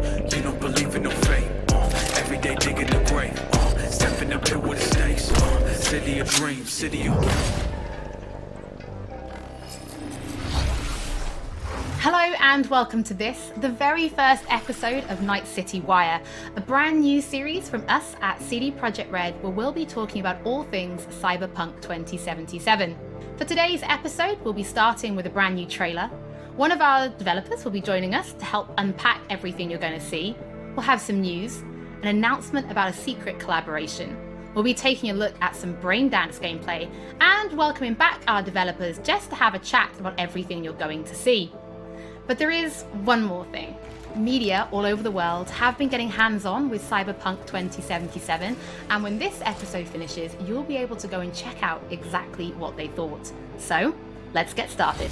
You don't believe in no fate. Every day digging the grave. Stepping up to with the stakes. City of dreams, city of... Hello and welcome to this, the very first episode of Night City Wire, a brand new series from us at CD Projekt Red where we'll be talking about all things Cyberpunk 2077. For today's episode, we'll be starting with a brand new trailer. One of our developers will be joining us to help unpack everything you're going to see. We'll have some news, an announcement about a secret collaboration. We'll be taking a look at some Braindance gameplay and welcoming back our developers just to have a chat about everything you're going to see. But there is one more thing. Media all over the world have been getting hands-on with Cyberpunk 2077, and when this episode finishes, you'll be able to go and check out exactly what they thought. So, let's get started.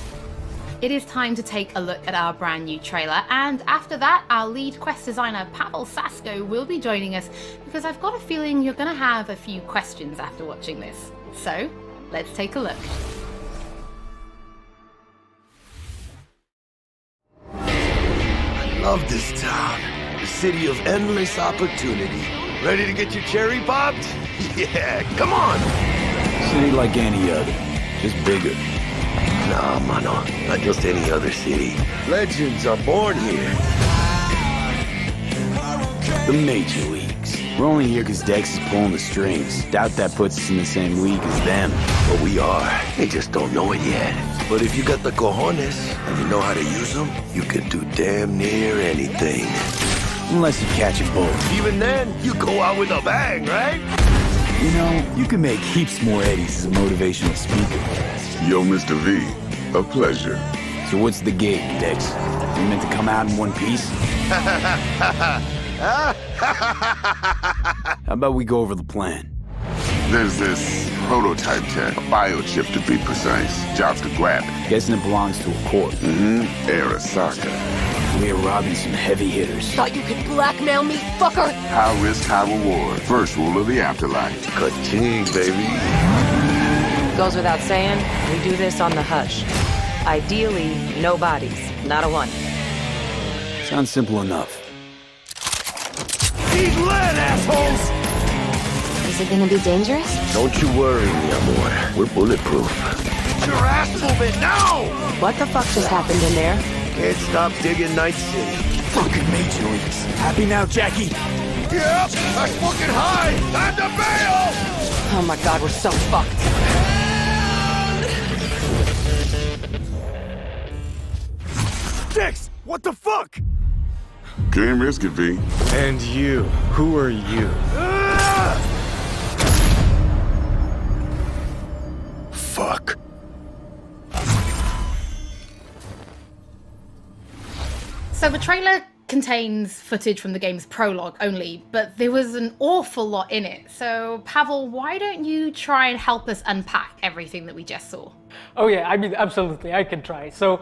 It is time to take a look at our brand new trailer, and after that, our lead quest designer Pavel Sasko will be joining us, because I've got a feeling you're going to have a few questions after watching this. So, let's take a look. Love this town. The city of endless opportunity. Ready to get your cherry popped? Yeah, come on! City like any other, just bigger. Nah, mano, not just any other city. Legends are born here. The Major Leagues. We're only here because Dex is pulling the strings. Doubt that puts us in the same league as them. But we are. They just don't know it yet. But if you got the cojones and you know how to use them, you can do damn near anything. Unless you catch a bullet. Even then, you go out with a bang, right? You know, you can make heaps more eddies as a motivational speaker. Yo, Mr. V, a pleasure. So what's the gig, Dex? You meant to come out in one piece? How about we go over the plan? There's this prototype tech, a biochip to be precise. Jobs to grab it. Guessing it belongs to a corp. Arasaka. We're robbing some heavy hitters. Thought you could blackmail me, fucker? High risk, high reward. First rule of the afterlife. Ka-ching, baby. Goes without saying, we do this on the hush. Ideally, no bodies, not a one. Sounds simple enough. Eat lead, assholes! Is it gonna be dangerous? Don't you worry, mi amor. We're bulletproof. Get your ass moving now! What the fuck just happened in there? Can't stop digging Night City. Fucking Major Leagues. Happy now, Jackie? Yep, that's fucking high! Time to bail! Oh my god, we're so fucked. Dex, what the fuck? Can't risk it, V. And you, who are you? Fuck. So the trailer contains footage from the game's prologue only, but there was an awful lot in it. So Pavel, why don't you try and help us unpack everything that we just saw? Oh yeah, I mean, absolutely, I can try. So,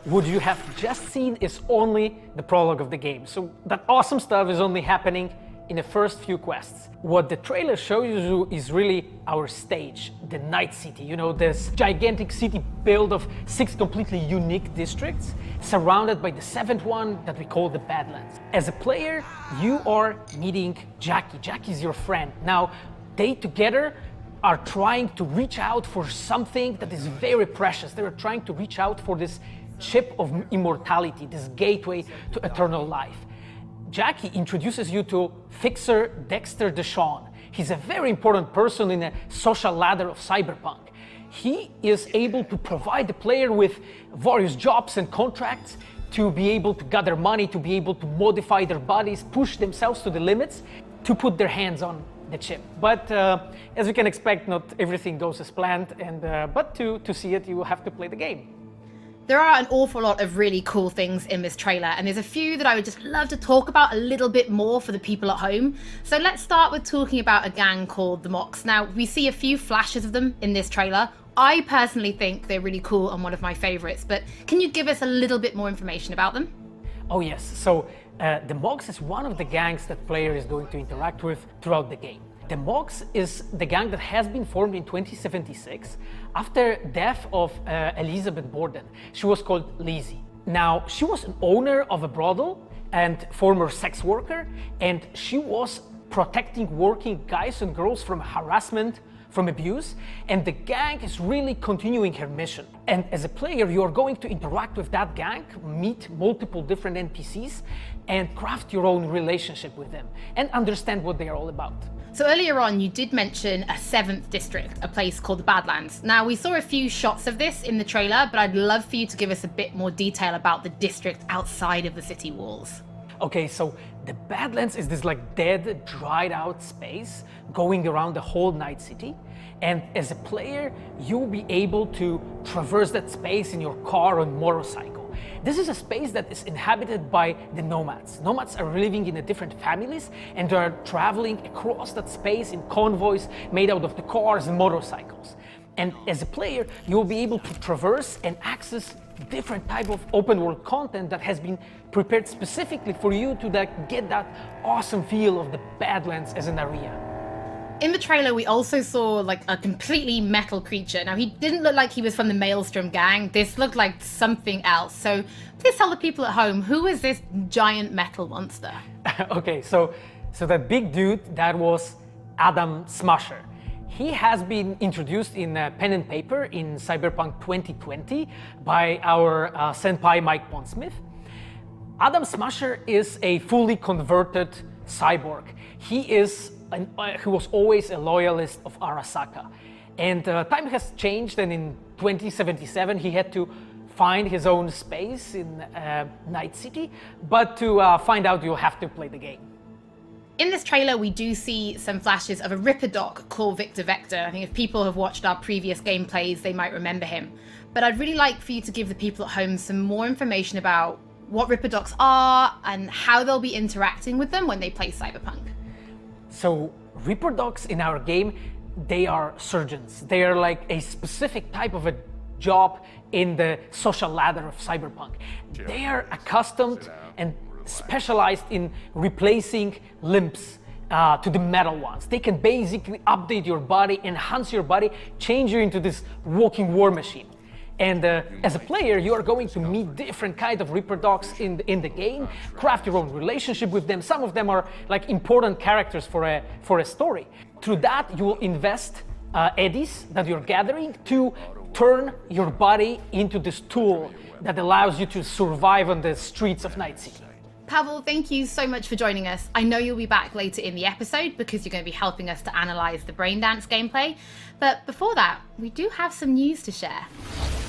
what you have just seen is only the prologue of the game. So that awesome stuff is only happening in the first few quests. What the trailer shows you is really our stage, the Night City. You know, this gigantic city built of 6 completely unique districts, surrounded by the 7th one that we call the Badlands. As a player, you are meeting Jackie. Jackie's your friend. Now, they together are trying to reach out for something that is very precious. They're trying to reach out for this chip of immortality, this gateway to eternal life. Jackie introduces you to Fixer Dexter Deshawn. He's a very important person in the social ladder of Cyberpunk. He is able to provide the player with various jobs and contracts to be able to gather money, to be able to modify their bodies, push themselves to the limits, to put their hands on the chip. But as you can expect, not everything goes as planned, and but to see it, you will have to play the game. There are an awful lot of really cool things in this trailer, and there's a few that I would just love to talk about a little bit more for the people at home. So let's start with talking about a gang called the Mox. Now, we see a few flashes of them in this trailer. I personally think they're really cool and one of my favorites, but can you give us a little bit more information about them? Oh yes, so the Mox is one of the gangs that player is going to interact with throughout the game. The Mox is the gang that has been formed in 2076 after death of Elizabeth Borden. She was called Lizzie. Now, she was an owner of a brothel, and former sex worker, and she was protecting working guys and girls from harassment, from abuse, and the gang is really continuing her mission. And as a player, you are going to interact with that gang, meet multiple different NPCs, and craft your own relationship with them, and understand what they are all about. So earlier on, you did mention a 7th district, a place called the Badlands. Now, we saw a few shots of this in the trailer, but I'd love for you to give us a bit more detail about the district outside of the city walls. Okay, so the Badlands is this like dead, dried out space going around the whole Night City. And as a player, you'll be able to traverse that space in your car or motorcycle. This is a space that is inhabited by the nomads. Nomads are living in different families, and they are traveling across that space in convoys made out of the cars and motorcycles. And as a player, you'll be able to traverse and access different type of open world content that has been prepared specifically for you to get that awesome feel of the Badlands as an area. In the trailer, we also saw like a completely metal creature. Now, he didn't look like he was from the Maelstrom gang. This looked like something else. So please tell the people at home, who is this giant metal monster? Okay, so that big dude, that was Adam Smasher. He has been introduced in pen and paper in Cyberpunk 2020 by our senpai Mike Pondsmith. Adam Smasher is a fully converted cyborg. He was always a loyalist of Arasaka. And time has changed, and in 2077 he had to find his own space in Night City. But to find out, you'll have to play the game. In this trailer, we do see some flashes of a Ripper Doc called Victor Vector. I think if people have watched our previous gameplays, they might remember him. But I'd really like for you to give the people at home some more information about what Ripper Docs are and how they'll be interacting with them when they play Cyberpunk. So Ripper Docs in our game, they are surgeons. They are like a specific type of a job in the social ladder of Cyberpunk. They are accustomed and specialized in replacing limbs to the metal ones. They can basically update your body, enhance your body, change you into this walking war machine. And as a player, you are going to meet different kinds of Ripper Docs in the game, craft your own relationship with them. Some of them are like important characters for a story. Through that, you will invest eddies that you're gathering to turn your body into this tool that allows you to survive on the streets of Night City. Pavel, thank you so much for joining us. I know you'll be back later in the episode because you're going to be helping us to analyze the Braindance gameplay. But before that, we do have some news to share.